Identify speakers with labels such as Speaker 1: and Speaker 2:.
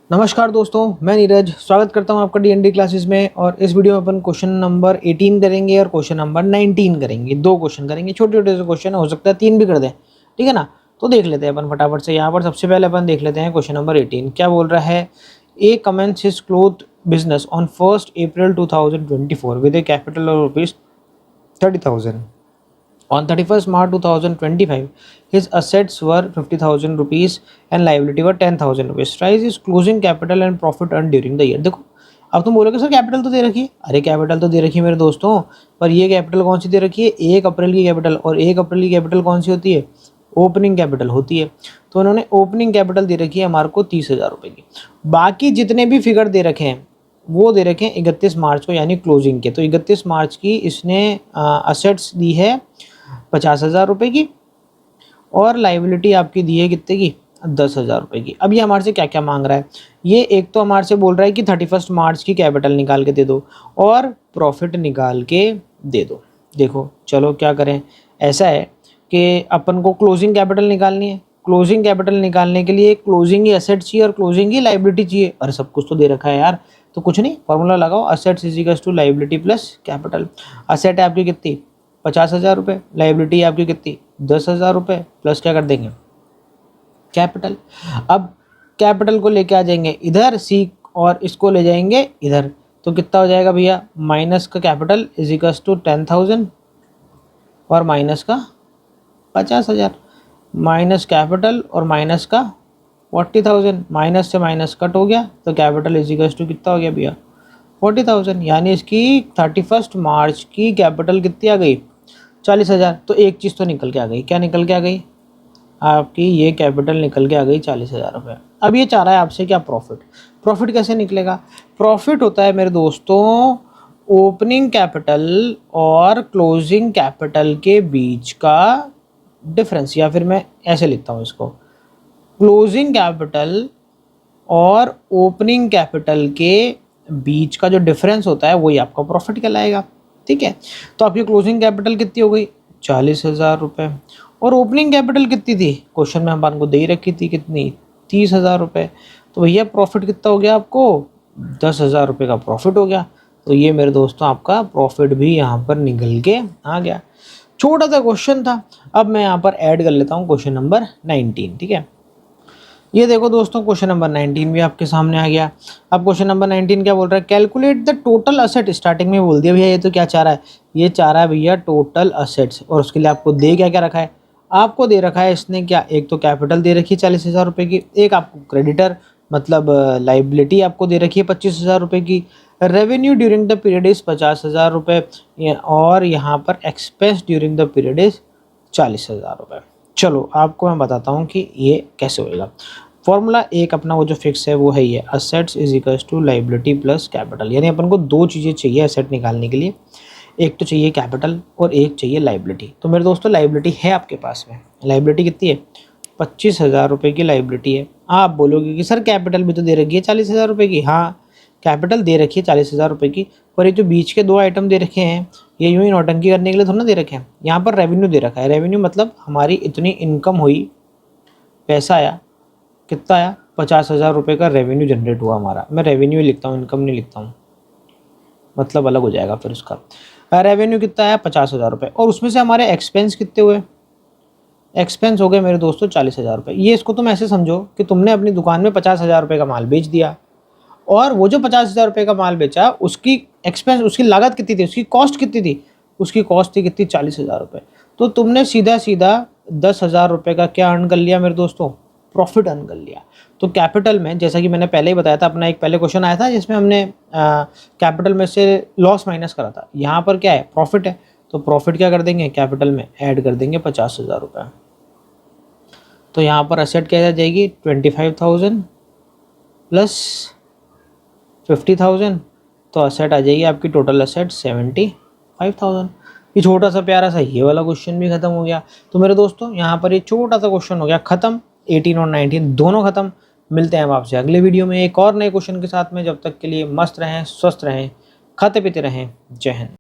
Speaker 1: नमस्कार दोस्तों, मैं नीरज स्वागत करता हूं आपका डीएनडी क्लासेस में। और इस वीडियो में अपन क्वेश्चन नंबर 18 करेंगे और क्वेश्चन नंबर 19 करेंगे। दो क्वेश्चन करेंगे, छोटे छोटे से क्वेश्चन, हो सकता है 3 भी कर दें, ठीक है ना। तो देख लेते हैं अपन फटाफट से। यहाँ पर सबसे पहले अपन देख लेते हैं क्वेश्चन नंबर 18 क्या बोल रहा है। A commence his cloth business on 1 April 2024 with a capital of ₹30,000। On 31st March 2025, his assets were ₹50,000 and liability were ₹10,000. Rise is closing capital and profit earned during the year। देखो, अब तुम बोलोगे sir capital तो दे रखी है। अरे capital तो दे रखी है मेरे दोस्तों, पर ये कैपिटल कौन सी दे रखी है? 1 अप्रैल की कैपिटल। और 1 अप्रैल की कैपिटल कौन सी होती है? ओपनिंग कैपिटल होती है। तो उन्होंने ओपनिंग कैपिटल दे रखी है हमारे को 30,000 रुपये की। बाकी जितने भी फिगर दे रखे हैं वो दे रखे हैं 31 मार्च को, यानी क्लोजिंग के। तो 31 मार्च की इसने असेट्स दी है 50,000 रुपये की, और लाइबिलिटी आपकी दी है कितने की? 10,000 रुपये की। अब ये हमारे से क्या क्या मांग रहा है? ये एक तो हमारे से बोल रहा है कि 31 मार्च की कैपिटल निकाल के दे दो और प्रॉफिट निकाल के दे दो। देखो चलो क्या करें, ऐसा है कि अपन को क्लोजिंग कैपिटल निकालनी है। क्लोजिंग कैपिटल निकालने के लिए क्लोजिंग ही एसेट चाहिए और क्लोजिंग ही लाइबिलिटी चाहिए। अरे सब कुछ तो दे रखा है यार, तो कुछ नहीं, फॉर्मूला लगाओ, assets is equals to liability plus capital. Asset है आपकी कितनी? 50,000 रुपये। लाइबिलिटी आपकी कितनी? 10,000 रुपये। प्लस क्या कर देंगे? कैपिटल। अब कैपिटल को लेके आ जाएंगे इधर सी, और इसको ले जाएंगे इधर। तो कितना हो जाएगा भैया? माइनस का कैपिटल इज इक्वल्स टू 10,000 और माइनस का 50,000। माइनस कैपिटल और माइनस का 40,000। माइनस से माइनस कट हो गया, तो कैपिटल इज इक्वल्स टू कितना हो गया भैया? 40,000। यानी इसकी 31 मार्च की कैपिटल कितनी आ गई? 40,000। तो एक चीज़ तो निकल के आ गई। क्या निकल के आ गई? आपकी ये कैपिटल निकल के आ गई 40,000 रुपये। अब ये चाह रहा है आपसे क्या? प्रॉफिट। प्रॉफिट कैसे निकलेगा? प्रॉफिट होता है मेरे दोस्तों ओपनिंग कैपिटल और क्लोजिंग कैपिटल के बीच का डिफरेंस, या फिर मैं ऐसे लिखता हूँ इसको, क्लोजिंग कैपिटल और ओपनिंग कैपिटल के बीच का जो डिफरेंस होता है वही आपका प्रॉफिट कहलाएगा, ठीक है। तो आपकी क्लोजिंग कैपिटल कितनी हो गई? 40,000 रुपये। और ओपनिंग कैपिटल कितनी थी? क्वेश्चन में हमारे को दे रखी थी कितनी? 30,000 रुपये। तो भैया प्रॉफिट कितना हो गया आपको? 10,000 रुपये का प्रॉफिट हो गया। तो ये मेरे दोस्तों आपका प्रॉफिट भी यहाँ पर निकल के आ गया। छोटा सा क्वेश्चन था। अब मैं यहाँ पर ऐड कर लेता हूँ क्वेश्चन नंबर 19, ठीक है। ये देखो दोस्तों, क्वेश्चन नंबर 19 भी आपके सामने आ गया। अब क्वेश्चन नंबर 19 क्या बोल रहा है? Calculate the total asset. Starting में बोल दिया भैया, ये तो क्या चाह रहा है? ये चाह रहा है भैया टोटल असेट्स, और उसके लिए आपको दे क्या क्या रखा है? आपको दे रखा है इसने क्या? एक तो कैपिटल दे रखी है 40,000 रुपये की, एक आपको क्रेडिटर मतलब लाइबिलिटी आपको दे रखी है 25,000 रुपये की, revenue during the period is 50,000 रुपये, और यहाँ पर expense during the period is 40,000 रुपये। चलो आपको मैं बताता हूँ कि ये कैसे होएगा। फॉर्मूला एक अपना वो जो फिक्स है वो है ये, assets is equals to liability plus capital. यानी अपन को दो चीज़ें चाहिए एसेट निकालने के लिए, एक तो चाहिए कैपिटल और एक चाहिए लाइबिलिटी। तो मेरे दोस्तों लाइबिलिटी है आपके पास में। लाइबिलिटी कितनी है? 25,000 रुपये की लाइबिलिटी है। आप बोलोगे कि सर कैपिटल भी तो दे रखी है 40,000 रुपये की। हाँ, कैपिटल दे रखी है 40,000 रुपये की, पर ये जो बीच के दो आइटम दे रखे हैं ये यूँ ही नौटंकी करने के लिए थोड़ा ना दे रखे हैं। यहाँ पर रेवेन्यू दे रखा है। रेवेन्यू मतलब हमारी इतनी इनकम हुई, पैसा आया, कितना आया? 50,000 रुपये का रेवेन्यू जनरेट हुआ हमारा। मैं रेवेन्यू लिखता हूँ, इनकम नहीं लिखता हूँ, मतलब अलग हो जाएगा फिर उसका। रेवेन्यू कितना आया? 50,000 रुपये। और उसमें से हमारे एक्सपेंस कितने हुए? एक्सपेंस हो गए मेरे दोस्तों 40,000 रुपये। ये इसको तुम ऐसे समझो कि तुमने अपनी दुकान में 50,000 रुपये का माल बेच दिया, और वो जो 50,000 रुपये का माल बेचा उसकी एक्सपेंस, उसकी लागत कितनी थी? उसकी कॉस्ट कितनी थी? उसकी कॉस्ट थी कितनी? 40,000 रुपये। तो तुमने सीधा सीधा 10,000 रुपये का क्या अर्न कर लिया मेरे दोस्तों? प्रॉफिट अर्न कर लिया। तो कैपिटल में, जैसा कि मैंने पहले ही बताया था, अपना एक पहले क्वेश्चन आया था जिसमें हमने कैपिटल में से लॉस माइनस करा था। यहाँ पर क्या है? प्रॉफिट है। तो प्रॉफिट क्या कर देंगे? कैपिटल में ऐड कर देंगे 50,000 रुपये। तो यहाँ पर असेट क्या आ जाएगी? 25,000 प्लस 50,000। तो असेट आ जाएगी आपकी टोटल असेट 75,000। ये छोटा सा प्यारा सा ये वाला क्वेश्चन भी खत्म हो गया। तो मेरे दोस्तों यहाँ पर ये छोटा सा क्वेश्चन हो गया खत्म। 18 और 19 दोनों खत्म। मिलते हैं हम आपसे अगले वीडियो में एक और नए क्वेश्चन के साथ में। जब तक के लिए मस्त रहें, स्वस्थ रहें, खाते पीते रहें। जय हिंद।